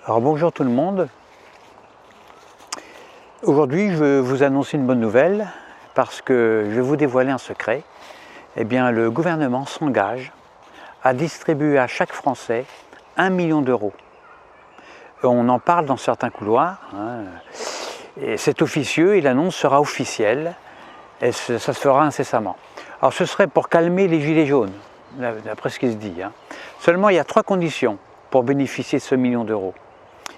Alors bonjour tout le monde. Aujourd'hui je veux vous annoncer une bonne nouvelle parce que je vais vous dévoiler un secret. Eh bien le gouvernement s'engage à distribuer à chaque Français 1 million d'euros. On en parle dans certains couloirs, et c'est officieux et l'annonce sera officielle et ça se fera incessamment. Alors ce serait pour calmer les gilets jaunes, d'après ce qui se dit. Seulement il y a 3 conditions pour bénéficier de ce million d'euros.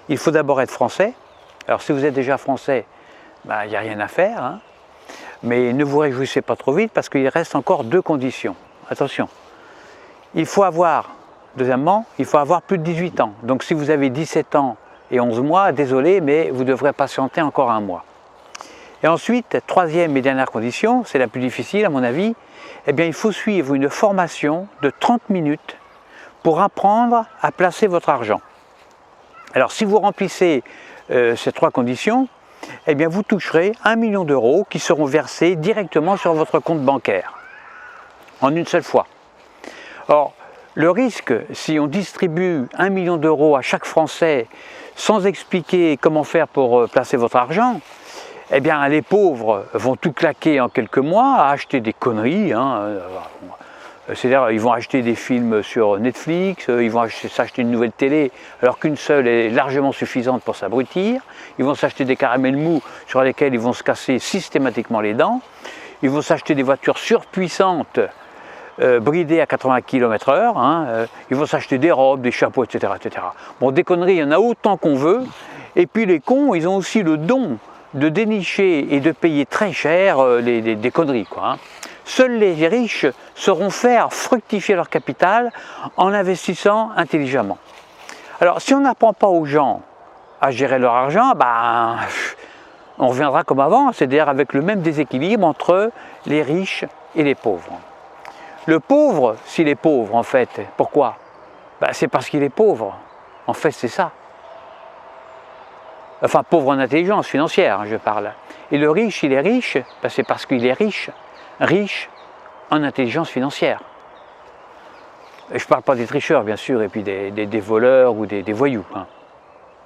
Il faut d'abord être français. Alors si vous êtes déjà français, il n'y a rien à faire. Mais ne vous réjouissez pas trop vite parce qu'il reste encore 2 conditions. Attention, deuxièmement, il faut avoir plus de 18 ans. Donc si vous avez 17 ans et 11 mois, désolé, mais vous devrez patienter encore 1 mois. Et ensuite, troisième et dernière condition, c'est la plus difficile à mon avis, eh bien il faut suivre une formation de 30 minutes pour apprendre à placer votre argent. Alors si vous remplissez ces 3 conditions, eh bien vous toucherez 1 million d'euros qui seront versés directement sur votre compte bancaire, en une seule fois. Or, le risque, si on distribue 1 million d'euros à chaque Français sans expliquer comment faire pour placer votre argent, eh bien les pauvres vont tout claquer en quelques mois à acheter des conneries. C'est-à-dire ils vont acheter des films sur Netflix, ils vont s'acheter une nouvelle télé alors qu'une seule est largement suffisante pour s'abrutir. Ils vont s'acheter des caramels mous sur lesquels ils vont se casser systématiquement les dents. Ils vont s'acheter des voitures surpuissantes, bridées à 80 km/h. Ils vont s'acheter des robes, des chapeaux, etc., etc. Bon, des conneries, il y en a autant qu'on veut. Et puis les cons, ils ont aussi le don de dénicher et de payer très cher des conneries, Seuls les riches sauront faire fructifier leur capital en investissant intelligemment. Alors, si on n'apprend pas aux gens à gérer leur argent, on reviendra comme avant, c'est-à-dire avec le même déséquilibre entre les riches et les pauvres. Le pauvre, s'il est pauvre, en fait, pourquoi? C'est parce qu'il est pauvre. En fait, c'est ça. Enfin, pauvre en intelligence financière, je parle. Et le riche, il est riche, c'est parce qu'il est riche. Riche en intelligence financière. Je ne parle pas des tricheurs, bien sûr, et puis des voleurs ou des voyous.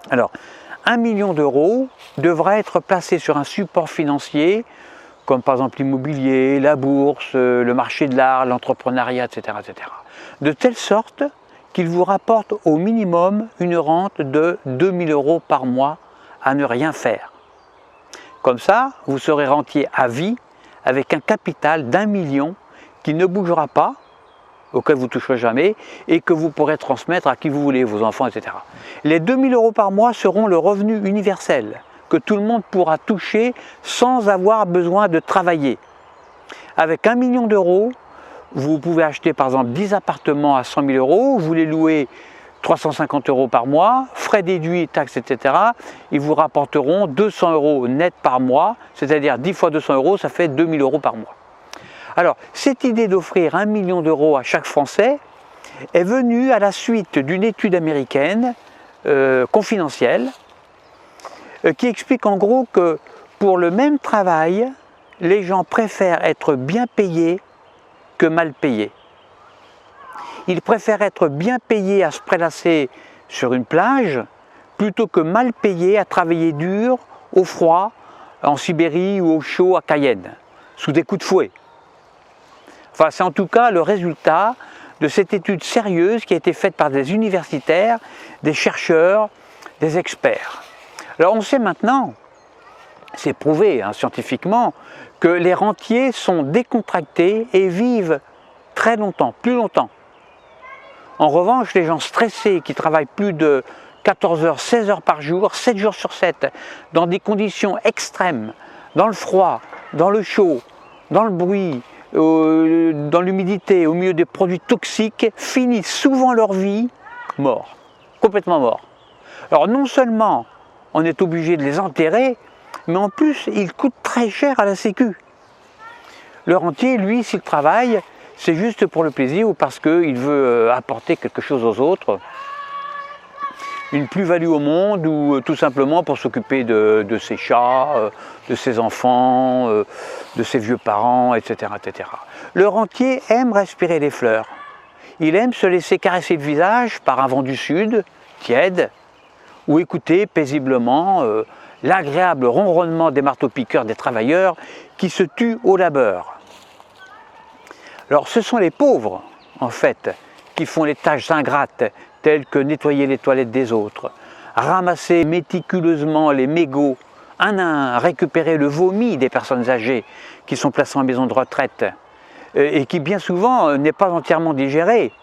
Alors, 1 million d'euros devra être placé sur un support financier, comme par exemple l'immobilier, la bourse, le marché de l'art, l'entrepreneuriat, etc., etc. De telle sorte qu'il vous rapporte au minimum une rente de 2 000 euros par mois à ne rien faire. Comme ça, vous serez rentier à vie avec un capital d'1 million qui ne bougera pas, auquel vous ne toucherez jamais, et que vous pourrez transmettre à qui vous voulez, vos enfants, etc. Les 2 000 euros par mois seront le revenu universel, que tout le monde pourra toucher sans avoir besoin de travailler. Avec 1 million d'euros, vous pouvez acheter par exemple 10 appartements à 100 000 euros, vous les louez 350 euros par mois, frais déduits, taxes, etc. Ils vous rapporteront 200 euros net par mois, c'est-à-dire 10 fois 200 euros, ça fait 2 000 euros par mois. Alors, cette idée d'offrir 1 million d'euros à chaque Français est venue à la suite d'une étude américaine confidentielle qui explique en gros que pour le même travail, les gens préfèrent être bien payés que mal payés. Ils préfèrent être bien payés à se prélasser sur une plage plutôt que mal payés à travailler dur, au froid, en Sibérie ou au chaud à Cayenne, sous des coups de fouet. Enfin, c'est en tout cas le résultat de cette étude sérieuse qui a été faite par des universitaires, des chercheurs, des experts. Alors on sait maintenant, c'est prouvé scientifiquement, que les rentiers sont décontractés et vivent très longtemps, plus longtemps. En revanche, les gens stressés qui travaillent plus de 14 heures, 16 heures par jour, 7 jours sur 7, dans des conditions extrêmes, dans le froid, dans le chaud, dans le bruit, dans l'humidité, au milieu des produits toxiques, finissent souvent leur vie morts, complètement morts. Alors non seulement on est obligé de les enterrer, mais en plus ils coûtent très cher à la Sécu. Le rentier, lui, s'il travaille, c'est juste pour le plaisir ou parce qu'il veut apporter quelque chose aux autres, une plus-value au monde ou tout simplement pour s'occuper de ses chats, de ses enfants, de ses vieux parents, etc., etc. Le rentier aime respirer les fleurs. Il aime se laisser caresser le visage par un vent du sud, tiède, ou écouter paisiblement l'agréable ronronnement des marteaux-piqueurs des travailleurs qui se tuent au labeur. Alors ce sont les pauvres, en fait, qui font les tâches ingrates, telles que nettoyer les toilettes des autres, ramasser méticuleusement les mégots, un à un, récupérer le vomi des personnes âgées qui sont placées en maison de retraite et qui bien souvent n'est pas entièrement digéré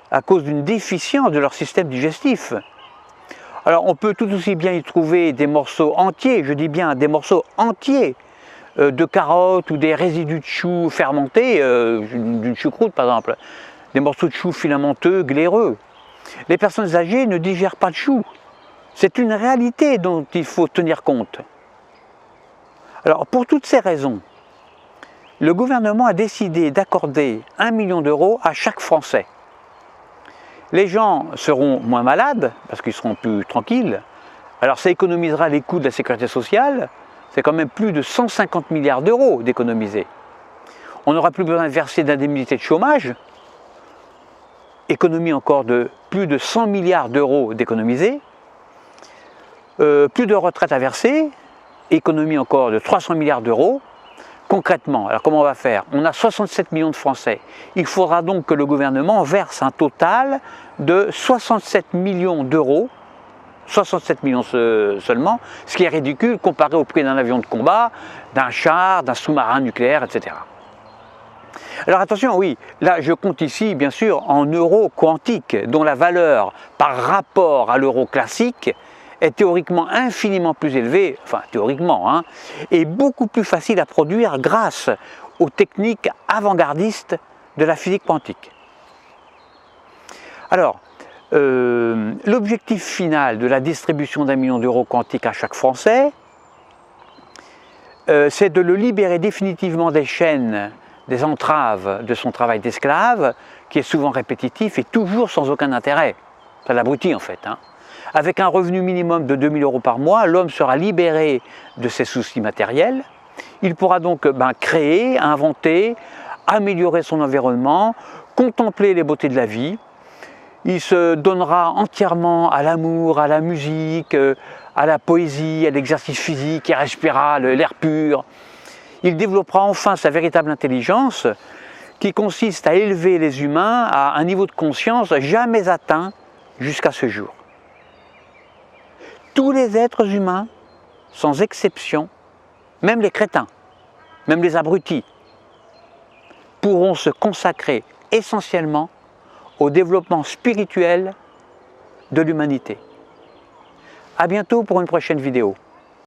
à cause d'une déficience de leur système digestif. Alors on peut tout aussi bien y trouver des morceaux entiers, je dis bien des morceaux entiers, de carottes ou des résidus de choux fermentés, d'une choucroute par exemple, des morceaux de choux filamenteux, glaireux. Les personnes âgées ne digèrent pas de choux. C'est une réalité dont il faut tenir compte. Alors pour toutes ces raisons, le gouvernement a décidé d'accorder 1 million d'euros à chaque Français. Les gens seront moins malades, parce qu'ils seront plus tranquilles. Alors ça économisera les coûts de la sécurité sociale. C'est quand même plus de 150 milliards d'euros d'économiser. On n'aura plus besoin de verser d'indemnité de chômage. Économie encore de plus de 100 milliards d'euros d'économiser. Plus de retraite à verser. Économie encore de 300 milliards d'euros. Concrètement, alors comment on va faire? On a 67 millions de Français. Il faudra donc que le gouvernement verse un total de 67 millions d'euros, 67 millions seulement, ce qui est ridicule comparé au prix d'un avion de combat, d'un char, d'un sous-marin nucléaire, etc. Alors attention, oui, là je compte ici bien sûr en euros quantiques, dont la valeur par rapport à l'euro classique est théoriquement infiniment plus élevée, enfin théoriquement, hein, et beaucoup plus facile à produire grâce aux techniques avant-gardistes de la physique quantique. Alors, l'objectif final de la distribution d'1 million d'euros quantiques à chaque Français, c'est de le libérer définitivement des chaînes, des entraves de son travail d'esclave, qui est souvent répétitif et toujours sans aucun intérêt. Ça l'abrutit en fait. Hein. Avec un revenu minimum de 2 000 euros par mois, l'homme sera libéré de ses soucis matériels. Il pourra donc créer, inventer, améliorer son environnement, contempler les beautés de la vie. Il se donnera entièrement à l'amour, à la musique, à la poésie, à l'exercice physique, il respirera l'air pur. Il développera enfin sa véritable intelligence qui consiste à élever les humains à un niveau de conscience jamais atteint jusqu'à ce jour. Tous les êtres humains, sans exception, même les crétins, même les abrutis, pourront se consacrer essentiellement au développement spirituel de l'humanité. À bientôt pour une prochaine vidéo.